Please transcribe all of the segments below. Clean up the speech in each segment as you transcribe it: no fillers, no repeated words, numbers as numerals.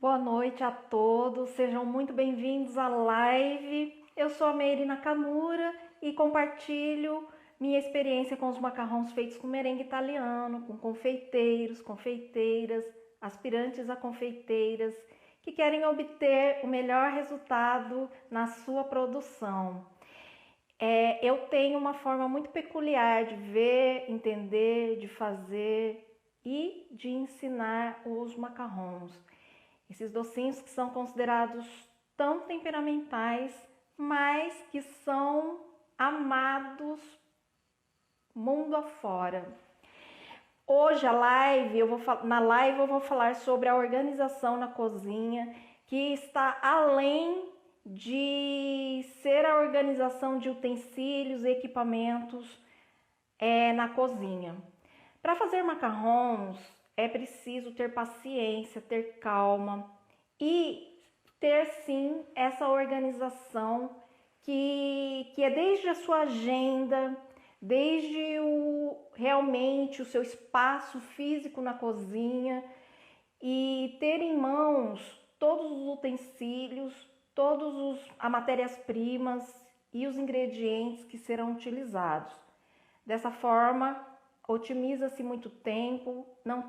Boa noite a todos, sejam muito bem-vindos à live. Eu sou a Meire Nakamura e compartilho minha experiência com os macarrões feitos com merengue italiano, com confeiteiros, confeiteiras, aspirantes a confeiteiras que querem obter o melhor resultado na sua produção. Eu tenho uma forma muito peculiar de ver, entender, de fazer e de ensinar os macarrons. Esses docinhos que são considerados tão temperamentais, mas que são amados mundo afora. Hoje na live eu vou falar sobre a organização na cozinha, que está além de ser a organização de utensílios e equipamentos na cozinha. Para fazer macarrons é preciso ter paciência, ter calma e ter sim essa organização que é desde a sua agenda, desde realmente o seu espaço físico na cozinha e ter em mãos todos os utensílios, as matérias-primas e os ingredientes que serão utilizados. Dessa forma, otimiza-se muito tempo, não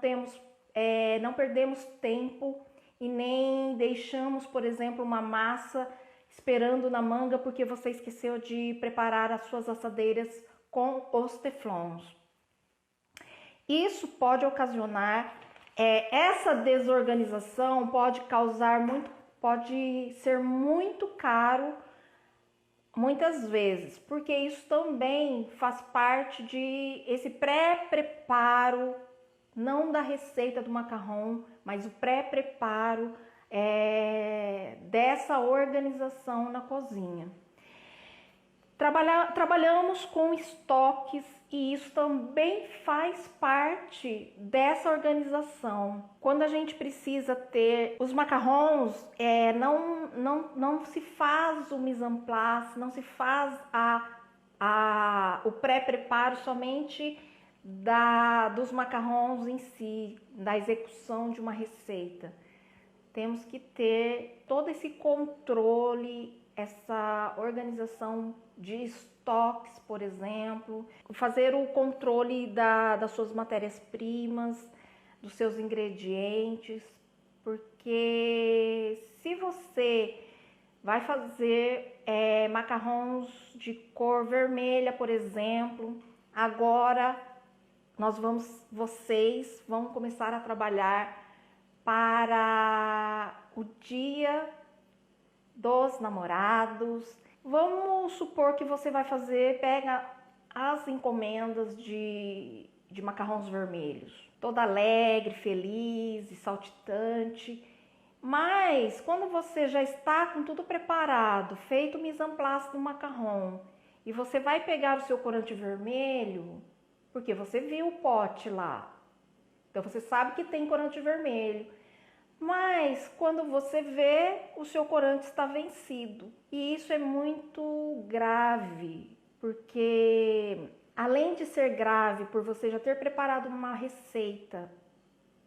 perdemos tempo e nem deixamos, por exemplo, uma massa esperando na manga porque você esqueceu de preparar as suas assadeiras com os teflons. Isso pode ocasionar, essa desorganização pode ser muito caro muitas vezes, porque isso também faz parte de esse pré-preparo, não da receita do macarrão, mas o pré-preparo dessa organização na cozinha. Trabalhamos com estoques e isso também faz parte dessa organização. Quando a gente precisa ter os macarrons, não se faz o mise en place, não se faz o pré-preparo somente dos macarrons em si, da execução de uma receita. Temos que ter todo esse controle, essa organização de estoques, por exemplo, fazer o controle das suas matérias-primas, dos seus ingredientes, porque se você vai fazer macarrons de cor vermelha, por exemplo, agora vocês vão começar a trabalhar para o dia dos namorados. Vamos supor que você vai pega as encomendas de macarrões vermelhos, toda alegre, feliz e saltitante. Mas quando você já está com tudo preparado, feito o mise en place do macarrão, e você vai pegar o seu corante vermelho, porque você viu o pote lá, então você sabe que tem corante vermelho. Mas quando você vê, o seu corante está vencido. E isso é muito grave, porque além de ser grave por você já ter preparado uma receita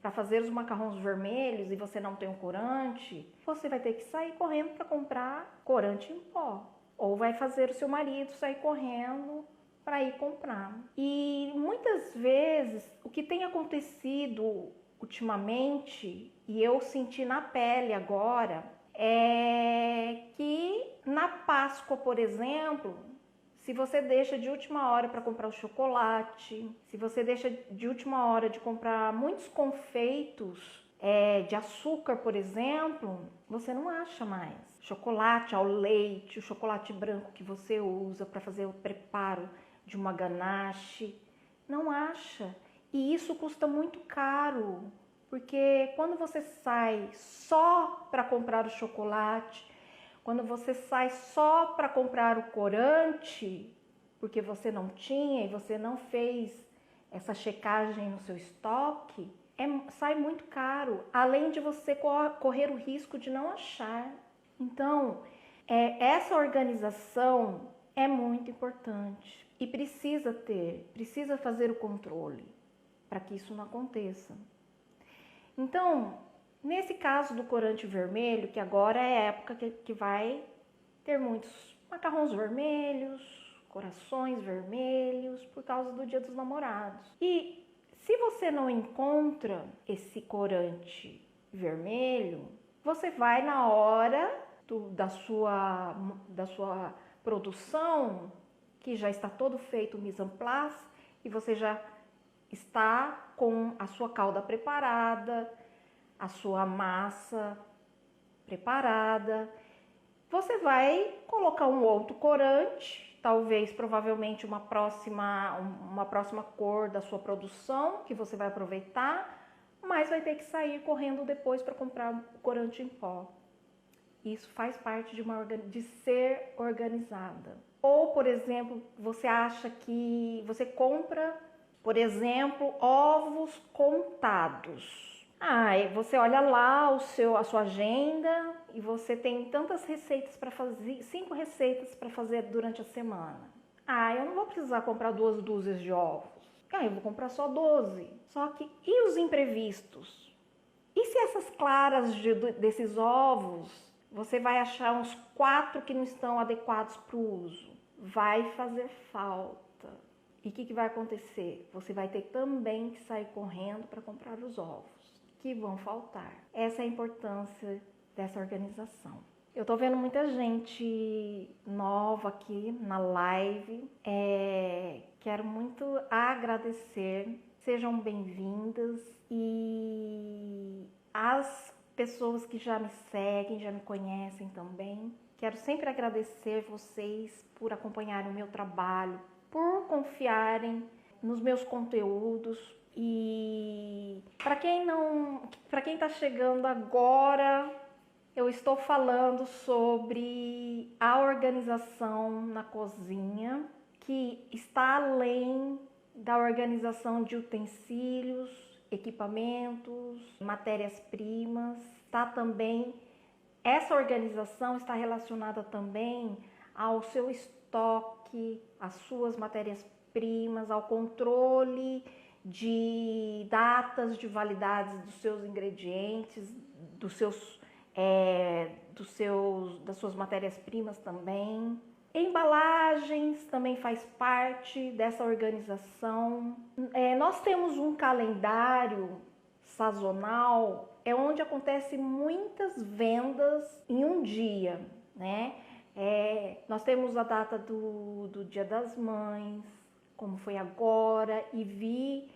para fazer os macarrões vermelhos e você não tem um corante, você vai ter que sair correndo para comprar corante em pó. Ou vai fazer o seu marido sair correndo para ir comprar. E muitas vezes o que tem acontecido ultimamente, e eu senti na pele agora, é que na Páscoa, por exemplo, se você deixa de última hora para comprar o chocolate, se você deixa de última hora de comprar muitos confeitos de açúcar, por exemplo, você não acha mais. Chocolate ao leite, o chocolate branco que você usa para fazer o preparo de uma ganache, não acha. E isso custa muito caro, porque quando você sai só para comprar o chocolate, quando você sai só para comprar o corante, porque você não tinha e você não fez essa checagem no seu estoque, sai muito caro, além de você correr o risco de não achar. Então, essa organização é muito importante e precisa fazer o controle para que isso não aconteça. Então, Nesse caso do corante vermelho, que agora é a época que vai ter muitos macarrões vermelhos, corações vermelhos, por causa do Dia dos Namorados. E se você não encontra esse corante vermelho, você vai na hora da sua produção, que já está todo feito o mise en place, e você já está com a sua calda preparada, a sua massa preparada. Você vai colocar um outro corante, talvez, provavelmente uma próxima cor da sua produção, que você vai aproveitar, mas vai ter que sair correndo depois para comprar o corante em pó. Isso faz parte de ser organizada. Ou, por exemplo, você acha que você compra, por exemplo, ovos contados. Você olha lá a sua agenda e você tem tantas receitas para fazer, 5 receitas para fazer durante a semana. Eu não vou precisar comprar 2 dúzias de ovos. Eu vou comprar só 12. Só que, e os imprevistos? E se essas claras desses ovos, você vai achar uns 4 que não estão adequados para o uso? Vai fazer falta. E o que vai acontecer? Você vai ter também que sair correndo para comprar os ovos que vão faltar. Essa é a importância dessa organização. Eu tô vendo muita gente nova aqui na live. Quero muito agradecer. Sejam bem-vindas. E as pessoas que já me seguem, já me conhecem também. Quero sempre agradecer vocês por acompanharem o meu trabalho, por confiarem nos meus conteúdos. E para quem está chegando agora, eu estou falando sobre a organização na cozinha, que está além da organização de utensílios, equipamentos, matérias-primas. Essa organização está relacionada também ao seu estoque, às suas matérias-primas, ao controle de datas de validade dos seus ingredientes, das suas matérias-primas também. Embalagens também faz parte dessa organização. Nós temos um calendário sazonal, onde acontece muitas vendas em um dia, né? Nós temos a data do Dia das Mães, como foi agora, e vi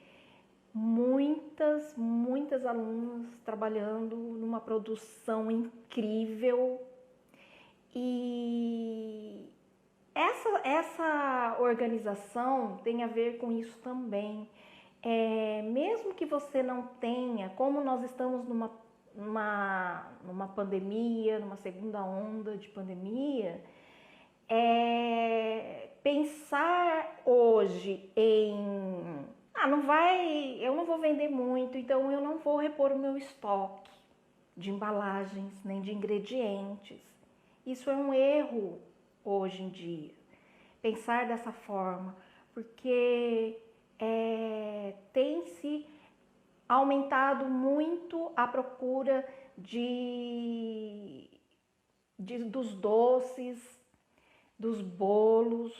muitas alunas trabalhando numa produção incrível. E essa organização tem a ver com isso também. Mesmo que você não tenha, como nós estamos numa pandemia, numa segunda onda de pandemia, pensar hoje em eu não vou vender muito, então eu não vou repor o meu estoque de embalagens nem de ingredientes. Isso é um erro hoje em dia, pensar dessa forma, porque tem se aumentado muito a procura dos doces, dos bolos,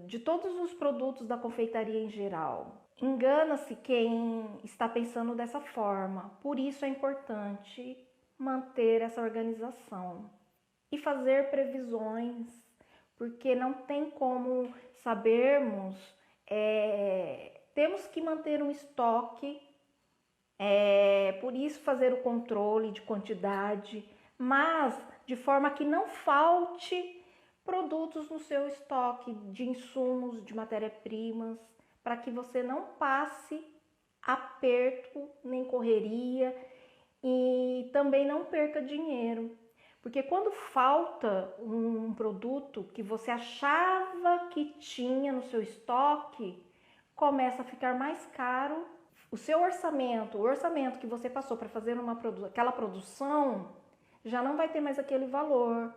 de todos os produtos da confeitaria em geral. Engana-se quem está pensando dessa forma. Por isso é importante manter essa organização e fazer previsões, porque não tem como sabermos. Temos que manter um estoque, por isso fazer o controle de quantidade, mas de forma que não falte produtos no seu estoque de insumos, de matéria-primas, para que você não passe aperto nem correria e também não perca dinheiro. Porque quando falta um produto que você achava que tinha no seu estoque, começa a ficar mais caro. O seu orçamento, o orçamento que você passou para fazer aquela produção, já não vai ter mais aquele valor.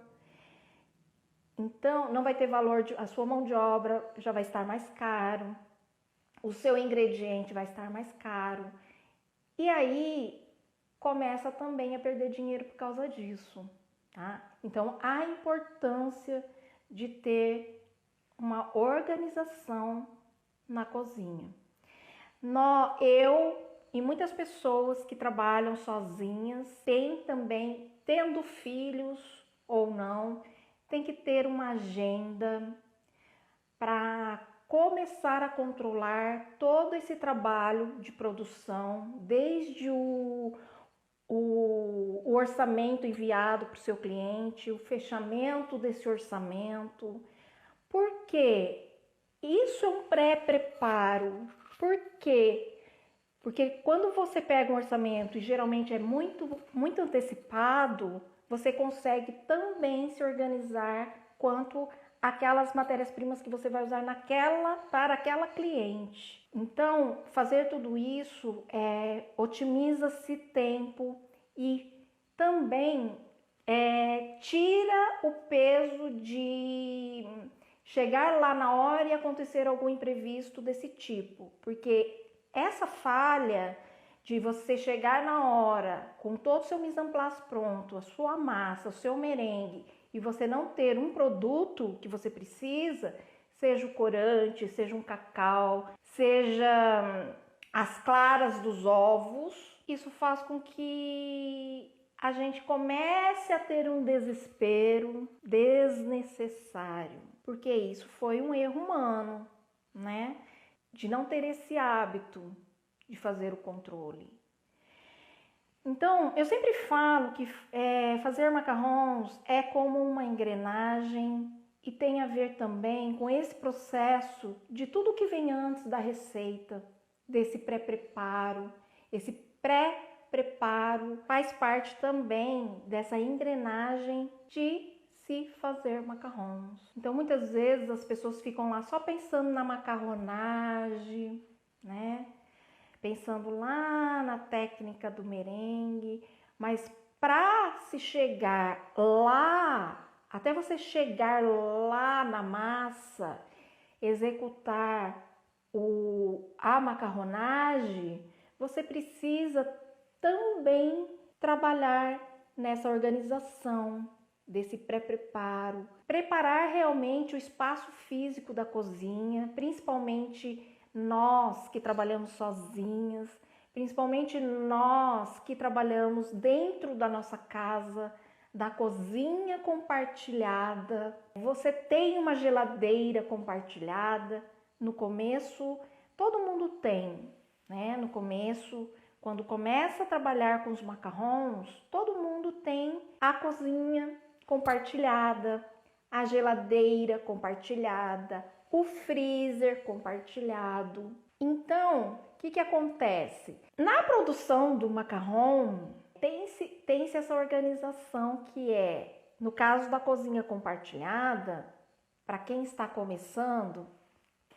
Então, não vai ter valor, a sua mão de obra já vai estar mais caro, o seu ingrediente vai estar mais caro. E aí, começa também a perder dinheiro por causa disso, tá? Então, a importância de ter uma organização na cozinha. Eu e muitas pessoas que trabalham sozinhas têm também, tendo filhos ou não, tem que ter uma agenda para começar a controlar todo esse trabalho de produção, desde o orçamento enviado para o seu cliente, o fechamento desse orçamento. Por quê? Isso é um pré-preparo. Por quê? Porque quando você pega um orçamento e geralmente é muito antecipado, você consegue também se organizar quanto aquelas matérias-primas que você vai usar para aquela cliente. Então, fazer tudo isso otimiza-se tempo e também tira o peso de chegar lá na hora e acontecer algum imprevisto desse tipo, porque essa falha de você chegar na hora com todo o seu mise en place pronto, a sua massa, o seu merengue, e você não ter um produto que você precisa, seja o corante, seja um cacau, seja as claras dos ovos, isso faz com que a gente comece a ter um desespero desnecessário, porque isso foi um erro humano, né? De não ter esse hábito de fazer o controle. Então, eu sempre falo que fazer macarrons é como uma engrenagem e tem a ver também com esse processo de tudo que vem antes da receita, desse pré-preparo. Esse pré-preparo faz parte também dessa engrenagem de se fazer macarrons. Então, muitas vezes as pessoas ficam lá só pensando na macarronagem, né? Pensando lá na técnica do merengue, mas para se chegar lá, até você chegar lá na massa, executar a macarronagem, você precisa também trabalhar nessa organização, desse pré-preparo, preparar realmente o espaço físico da cozinha, principalmente nós que trabalhamos sozinhas, principalmente nós que trabalhamos dentro da nossa casa, da cozinha compartilhada. Você tem uma geladeira compartilhada. No começo, todo mundo tem, né? No começo, quando começa a trabalhar com os macarrons, todo mundo tem a cozinha compartilhada, a geladeira compartilhada, o freezer compartilhado. Então, o que acontece? Na produção do macarrão, tem-se essa organização que no caso da cozinha compartilhada, para quem está começando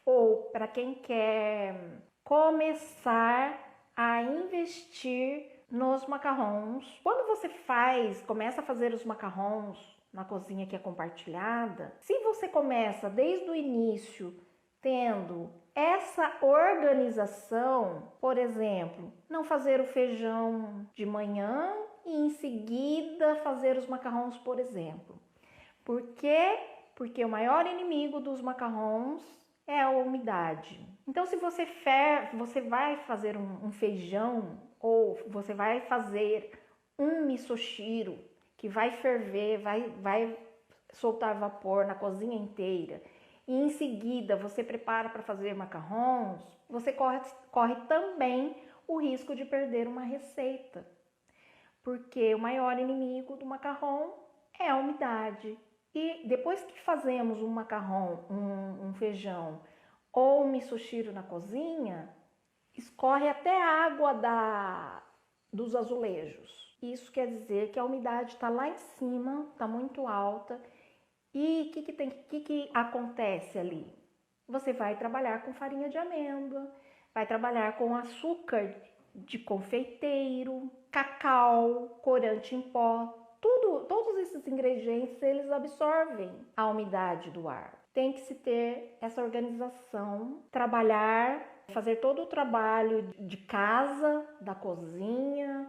ou para quem quer começar a investir nos macarrons. Quando você começa a fazer os macarrons na cozinha que é compartilhada, se você começa desde o início tendo essa organização, por exemplo, não fazer o feijão de manhã e em seguida fazer os macarrons, por exemplo. Por quê? Porque o maior inimigo dos macarrons é a umidade. Então, se você vai fazer um feijão ou você vai fazer um misoshiro que vai ferver, vai soltar vapor na cozinha inteira, e em seguida você prepara para fazer macarrons, você corre também o risco de perder uma receita. Porque o maior inimigo do macarrão é a umidade. E depois que fazemos um macarrão, um feijão ou um misoshiro na cozinha, escorre até a água dos azulejos. Isso quer dizer que a umidade está lá em cima, está muito alta. E o que acontece ali? Você vai trabalhar com farinha de amêndoa, vai trabalhar com açúcar de confeiteiro, cacau, corante em pó. Todos esses ingredientes, eles absorvem a umidade do ar. Tem que se ter essa organização, fazer todo o trabalho de casa, da cozinha,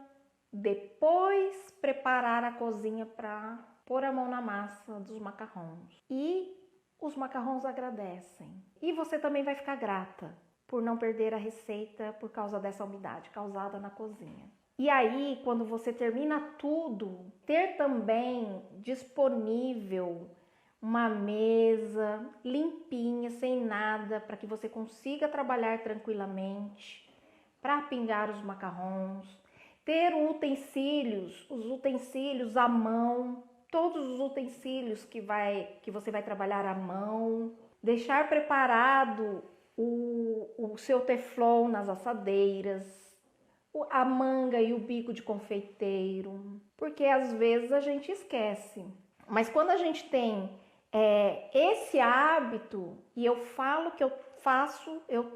depois preparar a cozinha para pôr a mão na massa dos macarrons. E os macarrons agradecem. E você também vai ficar grata por não perder a receita por causa dessa umidade causada na cozinha. E aí, quando você termina tudo, ter também disponível uma mesa limpinha, sem nada, para que você consiga trabalhar tranquilamente, para pingar os macarrons, ter os utensílios à mão, todos os utensílios que você vai trabalhar à mão, deixar preparado o seu teflon nas assadeiras, a manga e o bico de confeiteiro, porque às vezes a gente esquece. Mas quando a gente tem esse hábito, e eu falo que eu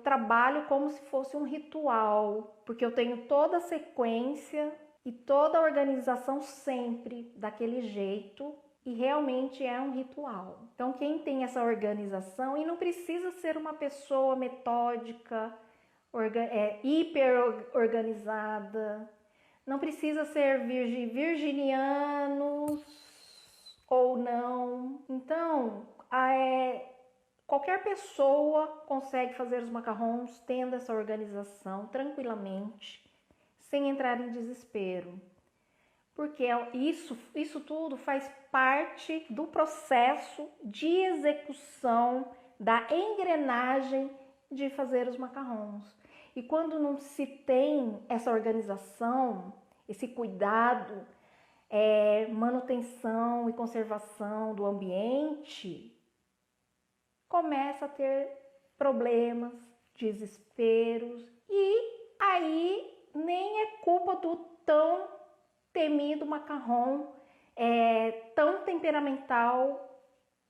trabalho como se fosse um ritual, porque eu tenho toda a sequência e toda a organização sempre daquele jeito, e realmente é um ritual. Então quem tem essa organização, e não precisa ser uma pessoa metódica, hiper organizada, não precisa ser virginianos ou não. Então, qualquer pessoa consegue fazer os macarrons tendo essa organização tranquilamente, sem entrar em desespero. Porque isso tudo faz parte do processo de execução da engrenagem de fazer os macarrons. E quando não se tem essa organização, esse cuidado, manutenção e conservação do ambiente, começa a ter problemas, desesperos, e aí nem é culpa do tão temido macarrão, tão temperamental,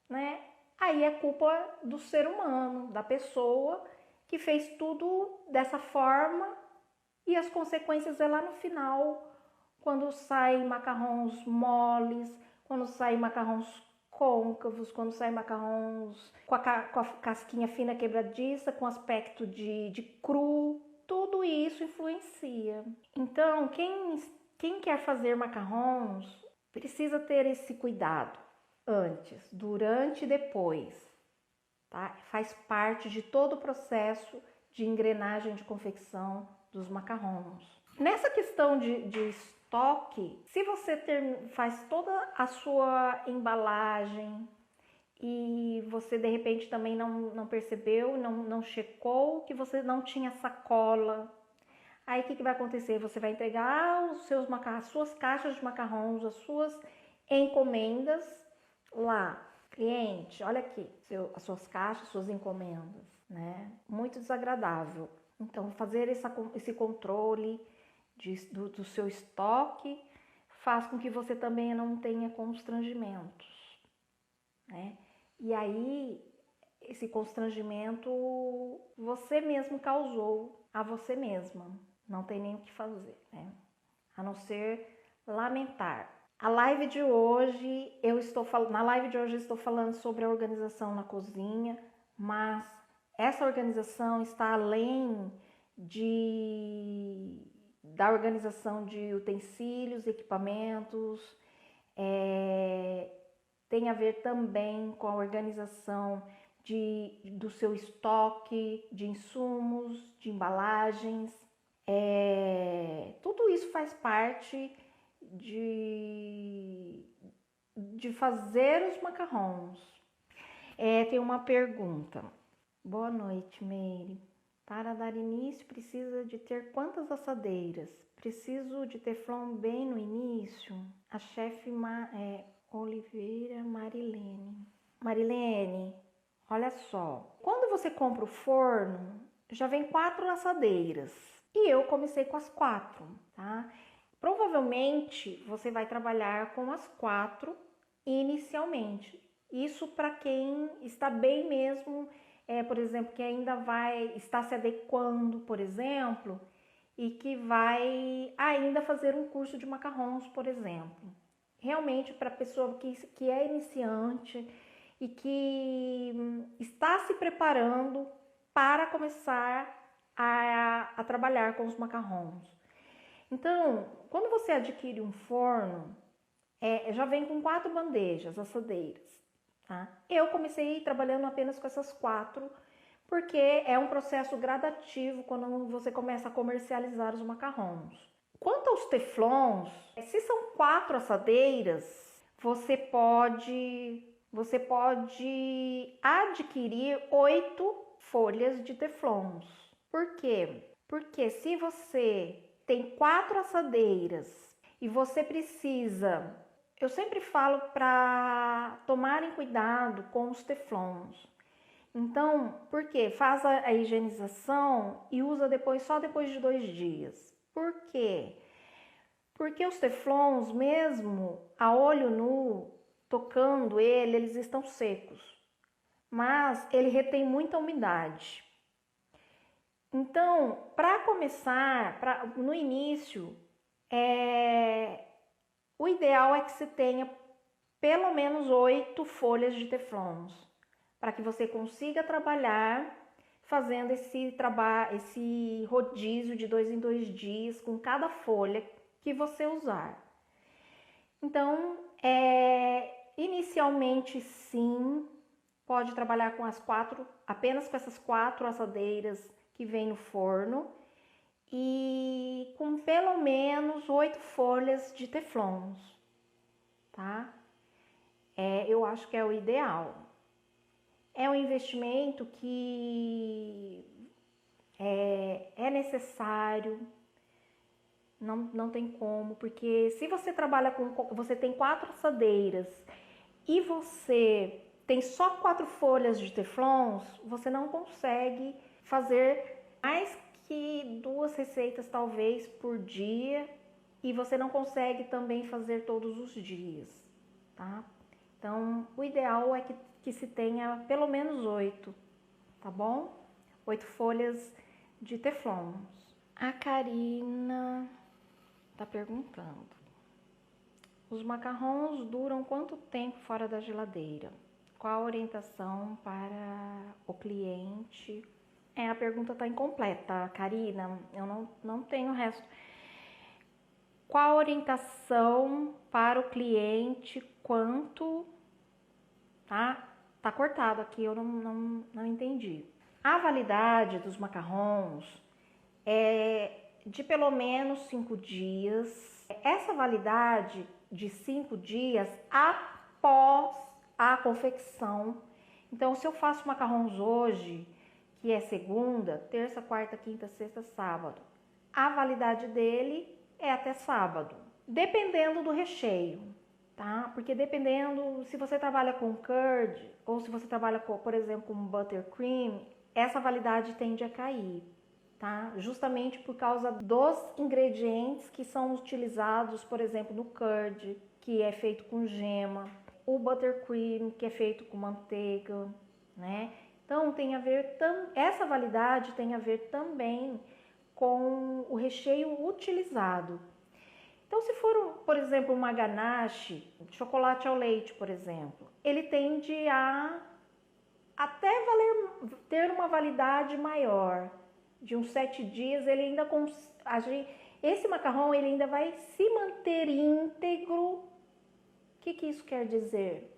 né? Aí é culpa do ser humano, da pessoa que fez tudo dessa forma, e as consequências é lá no final, quando saem macarrões moles, quando saem macarrões côncavos, quando saem macarrões com a casquinha fina quebradiça, com aspecto de cru, tudo isso influencia. Então, quem quer fazer macarrões precisa ter esse cuidado antes, durante e depois, tá? Faz parte de todo o processo de engrenagem de confecção dos macarrons. Nessa questão de estoque, se você faz toda a sua embalagem e você de repente também não percebeu, não checou que você não tinha sacola, aí o que vai acontecer? Você vai entregar as suas caixas de macarrons, as suas encomendas lá. Cliente, olha aqui, as suas caixas, suas encomendas, né? Muito desagradável. Então, fazer esse controle do seu estoque faz com que você também não tenha constrangimentos, né? E aí, esse constrangimento você mesmo causou a você mesma. Não tem nem o que fazer, né? A não ser lamentar. Na live de hoje eu estou falando sobre a organização na cozinha, mas essa organização está além da organização de utensílios, equipamentos, tem a ver também com a organização do seu estoque de insumos, de embalagens. Tudo isso faz parte de fazer os macarrons. Tem uma pergunta. Boa noite, Meire. Para dar início, precisa de ter quantas assadeiras? Preciso de teflon bem no início? A chefe Oliveira Marilene. Marilene, olha só. Quando você compra o forno, já vem 4 assadeiras. E eu comecei com as 4, tá? Provavelmente você vai trabalhar com as 4 inicialmente. Isso para quem está bem mesmo, por exemplo, que ainda está se adequando, por exemplo, e que vai ainda fazer um curso de macarrons, por exemplo. Realmente para a pessoa que é iniciante e que está se preparando para começar a trabalhar com os macarrons. Então, quando você adquire um forno, já vem com 4 bandejas assadeiras, tá? Eu comecei trabalhando apenas com essas 4, porque é um processo gradativo quando você começa a comercializar os macarrons. Quanto aos teflons, se são 4 assadeiras, você pode adquirir 8 folhas de teflons. Por quê? Porque se você tem 4 assadeiras e você precisa, eu sempre falo para tomarem cuidado com os teflons. Então, por quê? Faz a higienização e usa só depois de 2 dias. Por quê? Porque os teflons, mesmo a olho nu, tocando eles estão secos, mas ele retém muita umidade. Então, para começar, no início, o ideal é que você tenha pelo menos 8 folhas de teflons, para que você consiga trabalhar fazendo esse rodízio de 2 em 2 dias com cada folha que você usar. Então, inicialmente sim, pode trabalhar com apenas com essas 4 assadeiras que vem no forno e com pelo menos 8 folhas de teflons, tá? Eu acho que é o ideal. É um investimento que é necessário, não tem como, porque se você trabalha você tem 4 assadeiras e você tem só 4 folhas de teflons, você não consegue fazer mais que 2 receitas talvez por dia e você não consegue também fazer todos os dias, tá? Então, o ideal é que se tenha pelo menos 8, tá bom? 8 folhas de teflons. A Karina tá perguntando: os macarrons duram quanto tempo fora da geladeira? Qual a orientação para o cliente? A pergunta tá incompleta, Karina. Eu não tenho o resto. Qual a orientação para o cliente quanto... Tá cortado aqui, eu não entendi. A validade dos macarrons é de pelo menos 5 dias. Essa validade de 5 dias após a confecção. Então, se eu faço macarrons hoje, que é segunda, terça, quarta, quinta, sexta, sábado, a validade dele é até sábado, dependendo do recheio, tá? Porque dependendo, se você trabalha com curd ou se você trabalha com, por exemplo, com buttercream, essa validade tende a cair, tá? Justamente por causa dos ingredientes que são utilizados, por exemplo, no curd, que é feito com gema, o buttercream, que é feito com manteiga, né? Então, essa validade tem a ver também com o recheio utilizado. Então, se for, por exemplo, uma ganache, chocolate ao leite, por exemplo, ele tende a até ter uma validade maior, de uns 7 dias, ele ainda esse macarrão ele ainda vai se manter íntegro. O que isso quer dizer?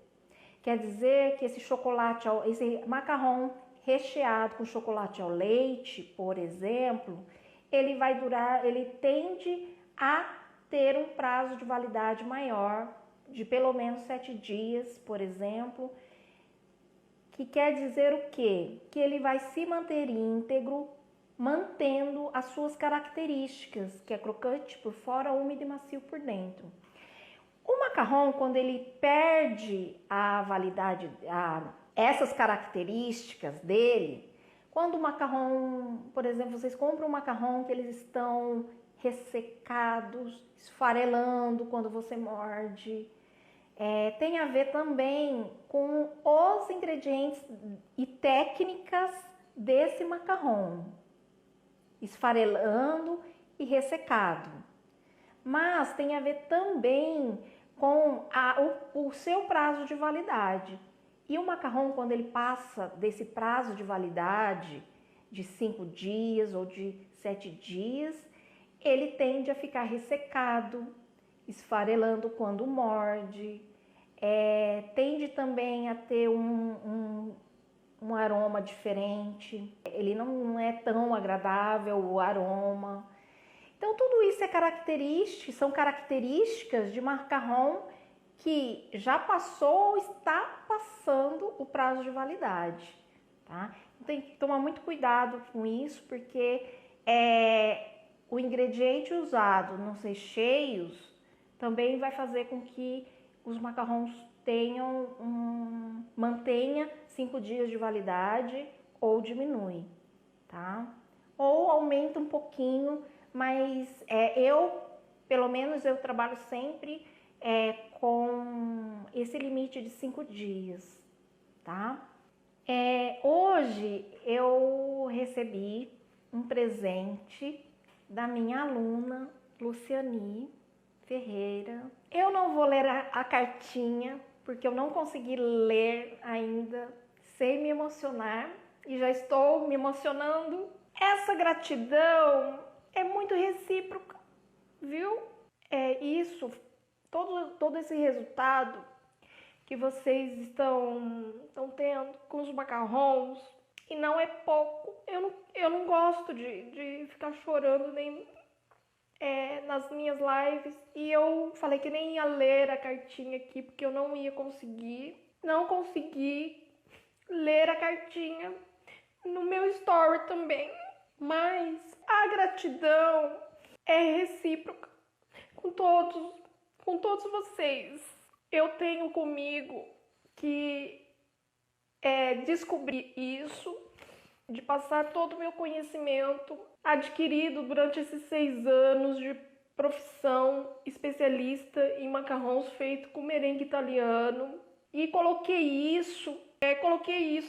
Quer dizer que esse macarrão recheado com chocolate ao leite, por exemplo, ele tende a ter um prazo de validade maior, de pelo menos 7 dias, por exemplo, que quer dizer o quê? Que ele vai se manter íntegro, mantendo as suas características, que é crocante por fora, úmido e macio por dentro. O macarrão, quando ele perde a validade, essas características dele, quando o macarrão, por exemplo, vocês compram um macarrão que eles estão ressecados, esfarelando quando você morde, tem a ver também com os ingredientes e técnicas desse macarrão, esfarelando e ressecado. Mas tem a ver também com o seu prazo de validade. E o macarrão, quando ele passa desse prazo de validade de 5 dias ou de 7 dias, ele tende a ficar ressecado, esfarelando quando morde, tende também a ter um aroma diferente, ele não é tão agradável o aroma. Então tudo isso são características de macarrão que já passou ou está passando o prazo de validade, tá? Tem que tomar muito cuidado com isso, porque o ingrediente usado nos recheios também vai fazer com que os macarrões mantenha 5 dias de validade ou diminui, tá? Ou aumenta um pouquinho, mas pelo menos eu trabalho sempre com esse limite de 5 dias, tá? Hoje eu recebi um presente da minha aluna Luciani Ferreira. Eu não vou ler a cartinha, porque eu não consegui ler ainda sem me emocionar e já estou me emocionando. Essa gratidão é muito recíproca, viu? Todo esse resultado que vocês estão tendo com os macarrons, e não é pouco. Eu não gosto de ficar chorando nem nas minhas lives, e eu falei que nem ia ler a cartinha aqui, porque eu não ia conseguir. Não consegui ler a cartinha no meu story também. Mas a gratidão é recíproca com todos vocês. Eu tenho comigo que descobrir isso, de passar todo o meu conhecimento adquirido durante esses 6 anos de profissão especialista em macarrons feito com merengue italiano, e coloquei isso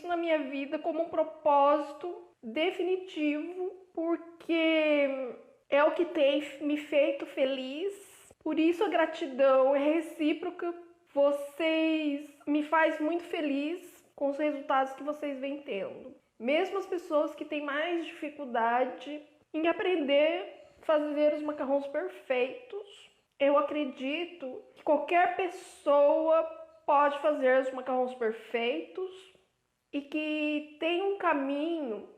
na minha vida como um propósito definitivo, porque é o que tem me feito feliz. Por isso a gratidão é recíproca. Vocês me fazem muito feliz com os resultados que vocês vêm tendo. Mesmo as pessoas que têm mais dificuldade em aprender a fazer os macarrons perfeitos, eu acredito que qualquer pessoa pode fazer os macarrons perfeitos e que tem um caminho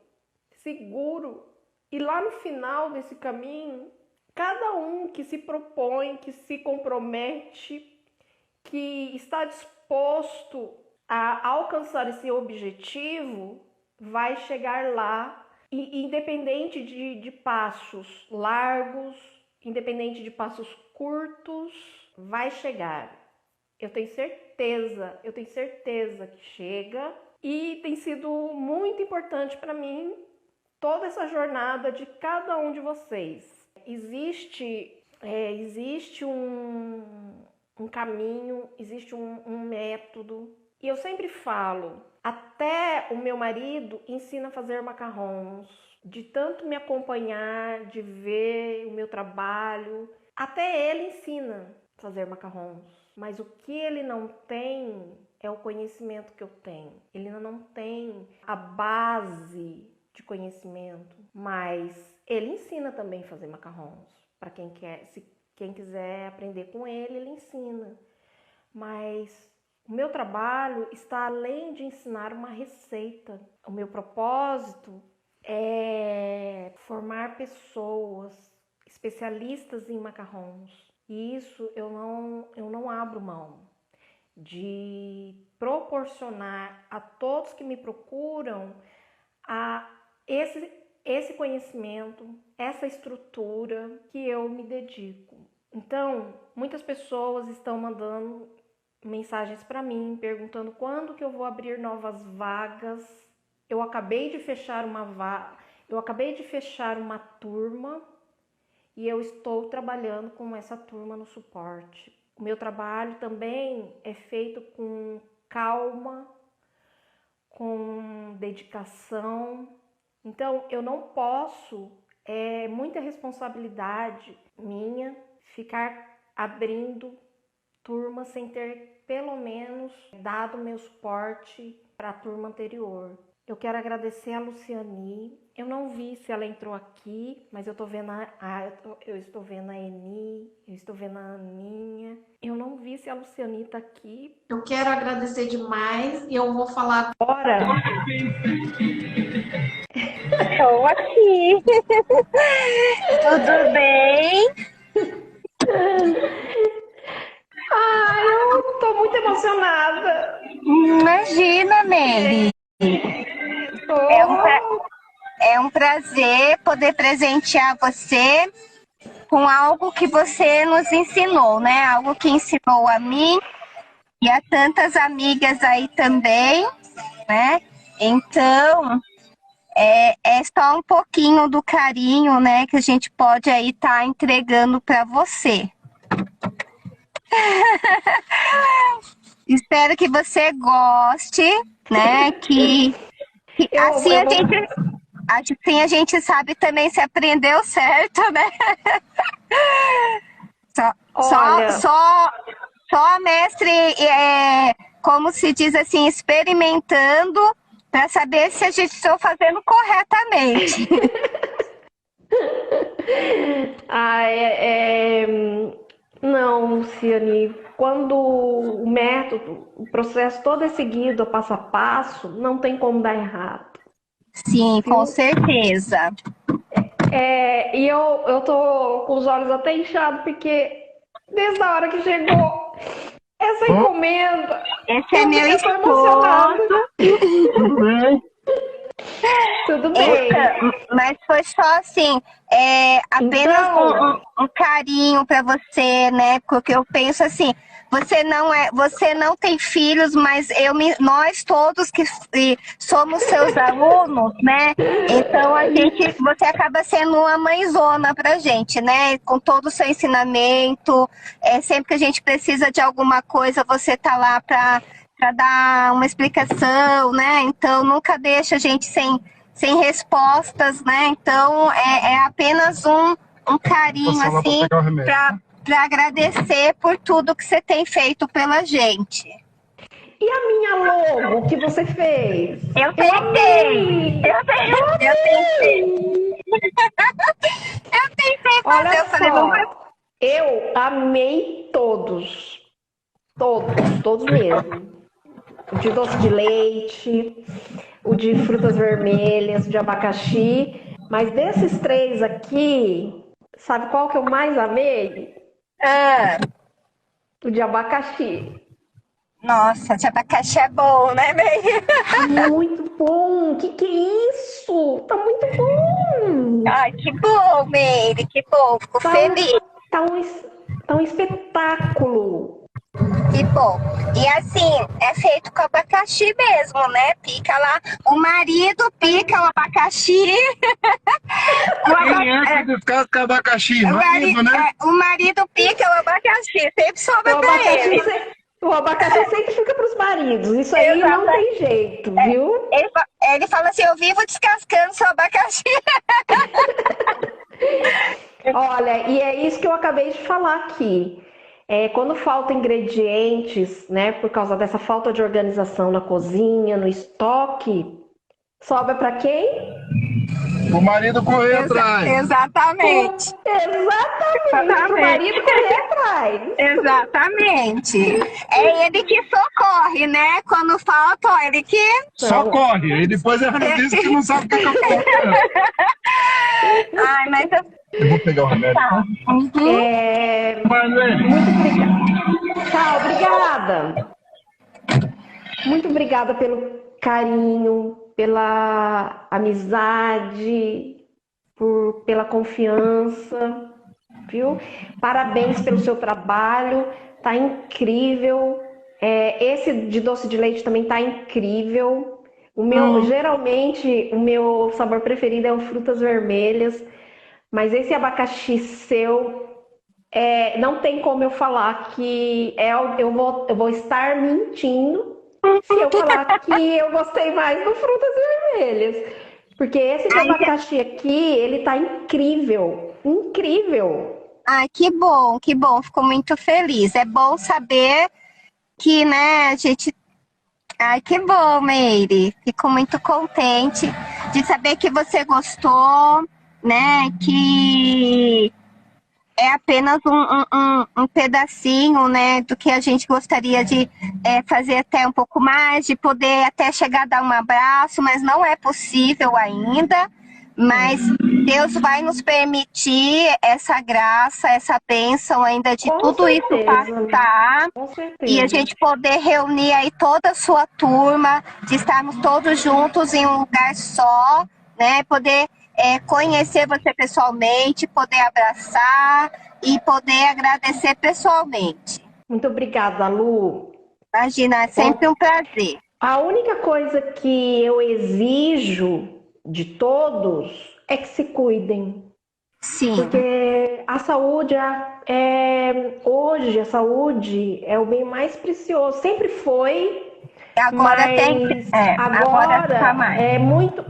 seguro. E lá no final desse caminho, cada um que se propõe, que se compromete, que está disposto a alcançar esse objetivo, vai chegar lá, e independente de passos largos, independente de passos curtos, vai chegar. Eu tenho certeza que chega, e tem sido muito importante para mim toda essa jornada de cada um de vocês. Existe um caminho, existe um método. E eu sempre falo, até o meu marido ensina a fazer macarrons. De tanto me acompanhar, de ver o meu trabalho, até ele ensina a fazer macarrons. Mas o que ele não tem é o conhecimento que eu tenho. Ele não tem a base de conhecimento, mas ele ensina também a fazer macarrons. Para quem quiser aprender com ele, ele ensina. Mas o meu trabalho está além de ensinar uma receita. O meu propósito é formar pessoas especialistas em macarrons. E isso eu não abro mão de proporcionar a todos que me procuram esse conhecimento, essa estrutura que eu me dedico. Então, muitas pessoas estão mandando mensagens para mim, perguntando quando que eu vou abrir novas vagas. Eu acabei de fechar uma turma, e eu estou trabalhando com essa turma no suporte. O meu trabalho também é feito com calma, com dedicação. Então, eu não posso, é muita responsabilidade minha, ficar abrindo turma sem ter pelo menos dado meu suporte para a turma anterior. Eu quero agradecer a Luciani. Eu não vi se ela entrou aqui, mas eu tô vendo eu estou vendo a Eni, eu estou vendo a Aninha. Eu não vi se a Luciani tá aqui. Eu quero agradecer demais e eu vou falar agora. Estou aqui. Tudo bem? Ai, eu tô muito emocionada. Imagina, Mary. É um, pra- Tô. é um prazer poder presentear você com algo que você nos ensinou, né? Algo que ensinou a mim e a tantas amigas aí também, né? Então, é só um pouquinho do carinho, né, que a gente pode aí estar entregando para você. Espero que você goste, né? Que Eu, eu vou. assim a gente sabe também se aprendeu certo, né? Só, só, Olha, só, só a mestre, como se diz assim, experimentando para saber se a gente está fazendo corretamente. não, Ciane, quando o método, o processo todo é seguido, passo a passo, não tem como dar errado, Sim, com viu? certeza. E eu tô com os olhos até inchados, porque desde a hora que chegou essa encomenda, Esse é eu, meu eu tô emocionada. esposo. Tudo bem. Então, mas foi só assim, apenas Então, um carinho para você, né? Porque eu penso assim, você não tem filhos, mas nós todos somos seus alunos, né? Então você acaba sendo uma mãezona pra gente, né? Com todo o seu ensinamento, sempre que a gente precisa de alguma coisa, você tá lá para dar uma explicação, né? Então nunca deixa a gente sem respostas, né? Então é apenas um carinho assim para agradecer por tudo que você tem feito pela gente. e a minha logo que você fez? Eu Eu tentei, amei! Eu eu tentei, amei! eu tentei Olha fazer, eu falei, vamos fazer. só, eu amei todos. Todos, todos mesmo. O de doce de leite, o de frutas vermelhas, o de abacaxi. Mas desses três aqui, sabe qual que eu mais amei? Ah, O de abacaxi. nossa, de abacaxi é bom, né, bem? Tá muito bom! Que é isso? Tá muito bom! Ai, que bom, Meire, que bom, fico Tá um, feliz. tá um, tá um espetáculo! Que bom. E assim, é feito com abacaxi mesmo, né? Pica lá, o marido pica o abacaxi. Quem é que descasca abacaxi? Marido, né? O marido pica o abacaxi, sempre O sobra pra abacaxi, ele. o abacaxi sempre fica pros maridos. Isso aí não Exato. tem jeito, viu? Ele fala assim, eu vivo descascando seu abacaxi. Olha, e é isso que eu acabei de falar aqui. Quando faltam ingredientes, né, por causa dessa falta de organização na cozinha, no estoque, sobra para quem? O marido correu atrás. Exatamente. Exatamente, pro Exatamente. marido correr atrás. Exatamente. É ele que socorre, né? Quando falta, ó, ele que. Só corre. E depois ela diz que não sabe o que eu faço. Ai, mas Eu vou pegar o remédio. tá. Marlene. Muito obrigada. Tá, obrigada. Muito obrigada pelo carinho, pela amizade, pela confiança, viu? Parabéns pelo seu trabalho, tá incrível. Esse de doce de leite também tá incrível. Geralmente, o meu sabor preferido é o frutas vermelhas, mas esse abacaxi seu, não tem como eu falar que eu vou estar mentindo se eu falar que eu gostei mais do frutas vermelhas. Porque esse de abacaxi aqui, ele tá incrível. Incrível. Ai, que bom, que bom. Fico muito feliz. É bom saber que, né, a gente Ai, que bom, Meire. Fico muito contente de saber que você gostou, né? Que é apenas um pedacinho, né, do que a gente gostaria de fazer até um pouco mais, de poder até chegar a dar um abraço, mas não é possível ainda. Mas Deus vai nos permitir essa graça, essa bênção ainda de Com tudo isso certeza. passar. Com certeza. E a gente poder reunir aí toda a sua turma, de estarmos todos juntos em um lugar só, né? Poder conhecer você pessoalmente, poder abraçar e poder agradecer pessoalmente. Muito obrigada, Lu. Imagina, é sempre um prazer. A única coisa que eu exijo de todos é que se cuidem. Sim. Porque a saúde hoje a saúde é o bem mais precioso. Sempre foi. Agora mas agora tá mais. é muito.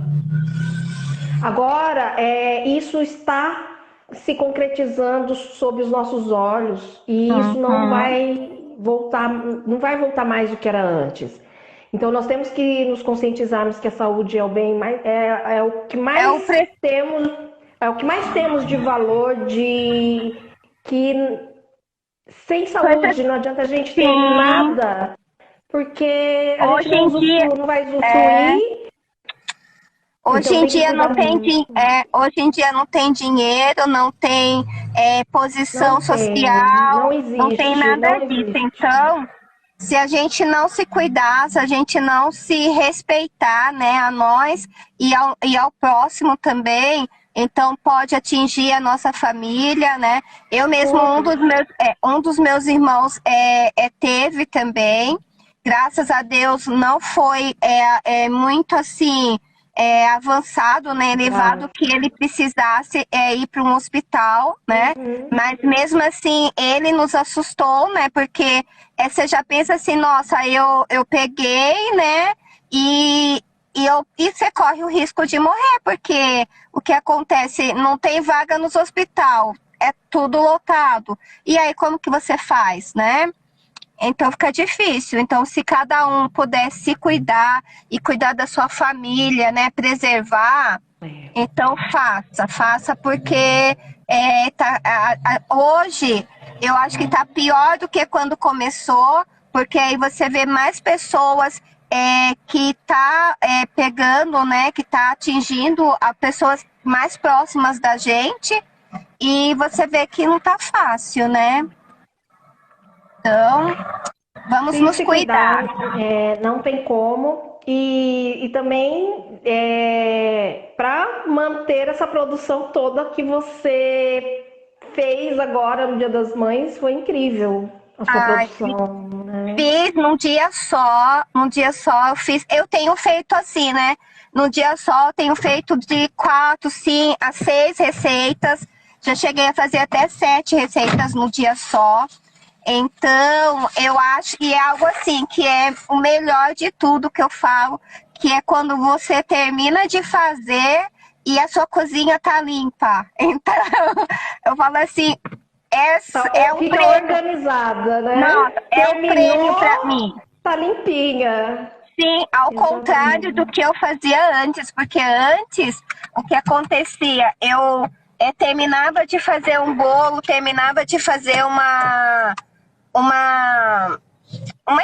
Agora isso está se concretizando sob os nossos olhos e isso não vai voltar mais do que era antes. Então nós temos que nos conscientizarmos que a saúde é o bem mais é o que mais temos, é o que mais temos de valor, de que sem saúde não adianta a gente ter nada, porque a Hoje gente não vai usufruir. Hoje em dia não tem dinheiro, não tem posição social, não existe, não tem nada disso. Então, se a gente não se cuidar, se a gente não se respeitar, né, a nós e ao próximo também, então pode atingir a nossa família, né? Eu mesmo, um dos meus irmãos teve também. Graças a Deus não foi muito assim avançado, né? Elevado que ele precisasse ir para um hospital, né? Mas mesmo assim ele nos assustou, né? Porque você já pensa assim, nossa, eu peguei, né? E você corre o risco de morrer, porque o que acontece, não tem vaga nos hospitais, é tudo lotado. E aí como que você faz, né? Então fica difícil. Então, se cada um puder se cuidar e cuidar da sua família, né, preservar, então faça, porque hoje eu acho que tá pior do que quando começou, porque aí você vê mais pessoas que tá pegando, né, que tá atingindo as pessoas mais próximas da gente, e você vê que não tá fácil, né? Então, vamos nos cuidar. Não tem como. E também, para manter essa produção toda que você fez agora no Dia das Mães, foi incrível a sua produção. Né? Fiz num dia só eu fiz. Eu tenho feito assim, né? Num dia só eu tenho feito de 4, 5 a 6 receitas. Já cheguei a fazer até 7 receitas no dia só. Então, eu acho que é algo assim, que é o melhor de tudo que eu falo, que é quando você termina de fazer e a sua cozinha tá limpa. Então, eu falo assim, essa é um prêmio. Organizada, né? Nossa, é um prêmio pra mim. Tá limpinha. Sim, ao contrário do que eu fazia antes, porque antes, o que acontecia, eu terminava de fazer um bolo, terminava de fazer uma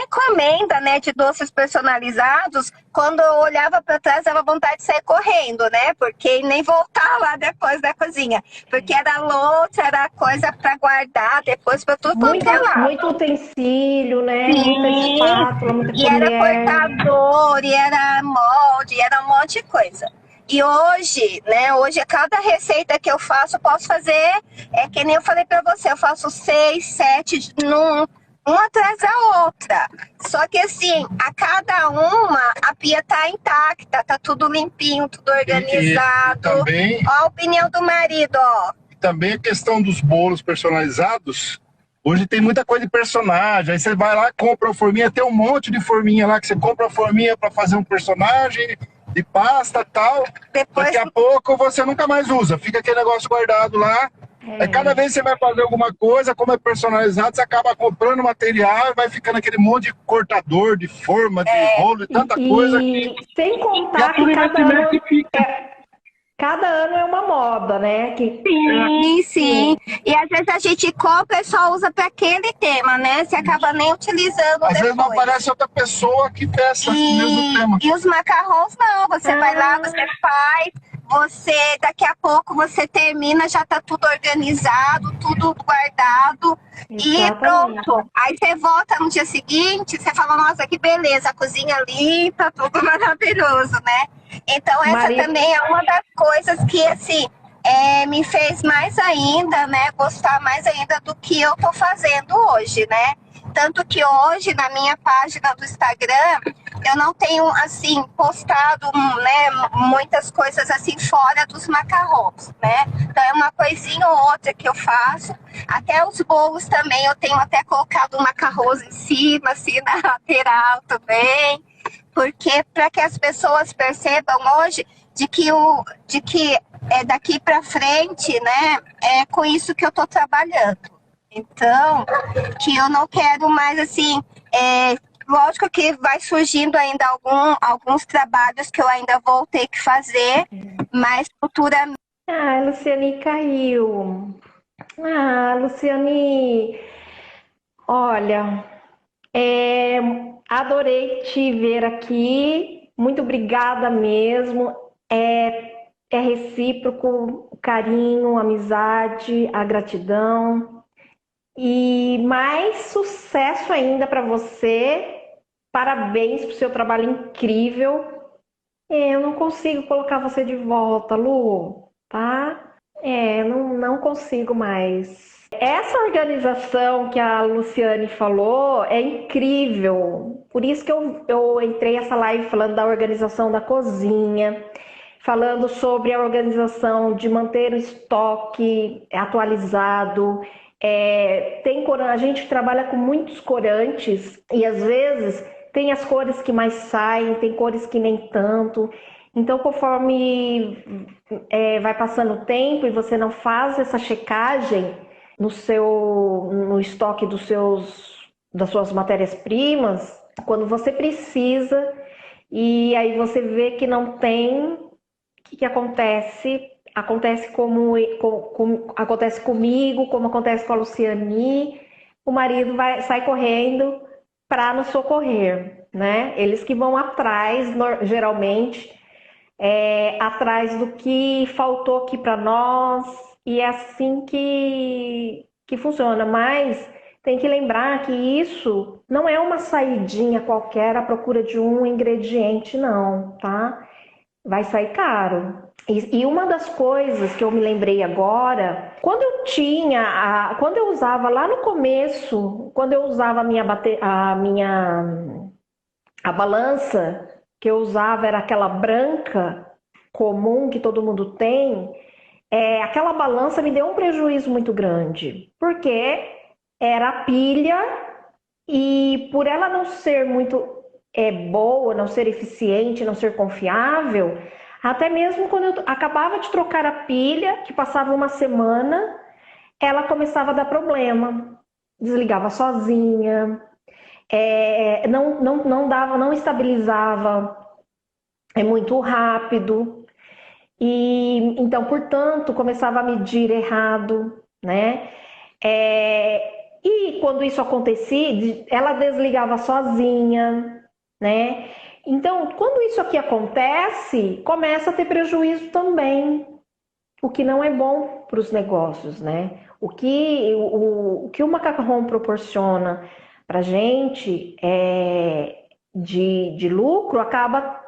encomenda, né, de doces personalizados. Quando eu olhava para trás, dava vontade de sair correndo, né, porque nem voltar lá depois da cozinha, porque era louça, era coisa para guardar depois para tudo lá. Muito utensílio, né? Sim. Muita espátula, muita e colher. Era cortador, e era molde, era um monte de coisa. E hoje, né, hoje cada receita que eu faço, eu posso fazer, que nem eu falei pra você, eu faço 6, 7, uma atrás da outra. Só que assim, a cada uma, a pia tá intacta, tá tudo limpinho, tudo organizado. E também, ó a opinião do marido, ó. E também a questão dos bolos personalizados. Hoje tem muita coisa de personagem, aí você vai lá, compra a forminha, tem um monte de forminha lá, que você compra a forminha pra fazer um personagem de pasta e tal, daqui a pouco você nunca mais usa, fica aquele negócio guardado lá Aí cada vez que você vai fazer alguma coisa, como é personalizado, você acaba comprando material e vai ficando aquele monte de cortador, de forma, de rolo e tanta coisa E sem que é contar que tudo investimento que fica. cada ano é uma moda, né? Sim, sim. E às vezes a gente compra e só usa para aquele tema, né? Você acaba nem utilizando Às vezes não depois. aparece outra pessoa que peça o mesmo tema. E os macarrões não, você vai lá, você faz, você daqui a pouco você termina, já tá tudo organizado, tudo guardado e Exatamente. pronto. Aí você volta no dia seguinte, você fala, nossa, que beleza, a cozinha limpa, tudo maravilhoso, né? Então essa Marido- também é uma das coisas que assim me fez mais ainda, né, gostar mais ainda do que eu tô fazendo hoje, né? Tanto que hoje, na minha página do Instagram, eu não tenho, assim, postado, né, muitas coisas, assim, fora dos macarrons, né? Então, é uma coisinha ou outra que eu faço. Até os bolos também, eu tenho até colocado macarrons em cima, assim, na lateral também. Porque, para que as pessoas percebam hoje de que daqui para frente, né, é com isso que eu tô trabalhando. Então, que eu não quero mais assim. Lógico que vai surgindo ainda alguns trabalhos que eu ainda vou ter que fazer, mas futuramente. Ah, a Luciane caiu. Ah, Luciane, olha, adorei te ver aqui. Muito obrigada mesmo. É recíproco o carinho, a amizade, a gratidão. E mais sucesso ainda para você. Parabéns pro seu trabalho incrível. Eu não consigo colocar você de volta, Lu, tá? Não consigo mais. Essa organização que a Luciane falou é incrível. Por isso que eu entrei essa live falando da organização da cozinha, falando sobre a organização de manter o estoque atualizado. A gente trabalha com muitos corantes e às vezes tem as cores que mais saem, tem cores que nem tanto. Então, conforme vai passando o tempo e você não faz essa checagem no estoque das suas matérias-primas, quando você precisa e aí você vê que não tem, o que acontece? Acontece acontece comigo, como acontece com a Luciane, o marido sai correndo para nos socorrer, né? Eles que vão atrás, geralmente, atrás do que faltou aqui para nós, e é assim que funciona. Mas tem que lembrar que isso não é uma saidinha qualquer à procura de um ingrediente, não, tá? Vai sair caro. E uma das coisas que eu me lembrei agora, quando eu usava lá no começo, quando eu usava a balança que eu usava era aquela branca comum que todo mundo tem, aquela balança me deu um prejuízo muito grande, porque era a pilha e por ela não ser muito boa, não ser eficiente, não ser confiável, até mesmo quando eu acabava de trocar a pilha, que passava uma semana, ela começava a dar problema, desligava sozinha, não estabilizava muito rápido, e então, portanto, começava a medir errado, né? E quando isso acontecia, ela desligava sozinha, né? Então, quando isso aqui acontece, começa a ter prejuízo também, o que não é bom para os negócios, né? O que o macarrão proporciona para gente de lucro, acaba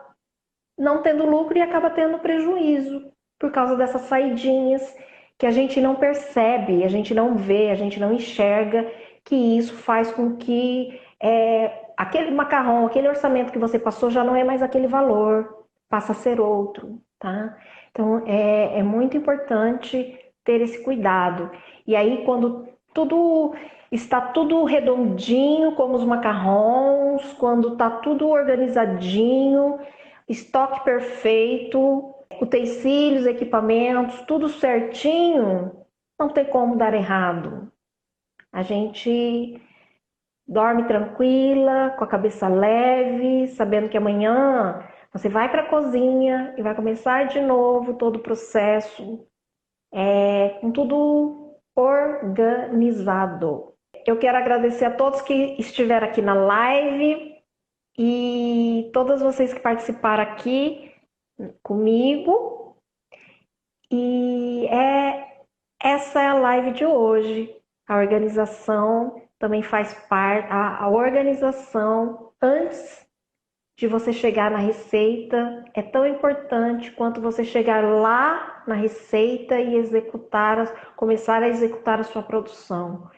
não tendo lucro e acaba tendo prejuízo por causa dessas saidinhas que a gente não percebe, a gente não vê, a gente não enxerga, que isso faz com que aquele macarrão, aquele orçamento que você passou já não é mais aquele valor, passa a ser outro, tá? Então é muito importante ter esse cuidado. E aí quando está tudo redondinho, como os macarrons, quando está tudo organizadinho, estoque perfeito, utensílios, equipamentos, tudo certinho, não tem como dar errado. A gente dorme tranquila, com a cabeça leve, sabendo que amanhã você vai para a cozinha e vai começar de novo todo o processo, com tudo organizado. Eu quero agradecer a todos que estiveram aqui na live e todas vocês que participaram aqui comigo. E essa é a live de hoje. A organização também faz parte, a organização antes de você chegar na receita é tão importante quanto você chegar lá na receita e começar a executar a sua produção.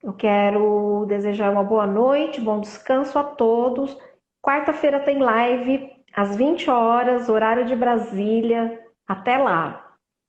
Eu quero desejar uma boa noite, bom descanso a todos. Quarta-feira tem live às 20 horas, horário de Brasília. Até lá!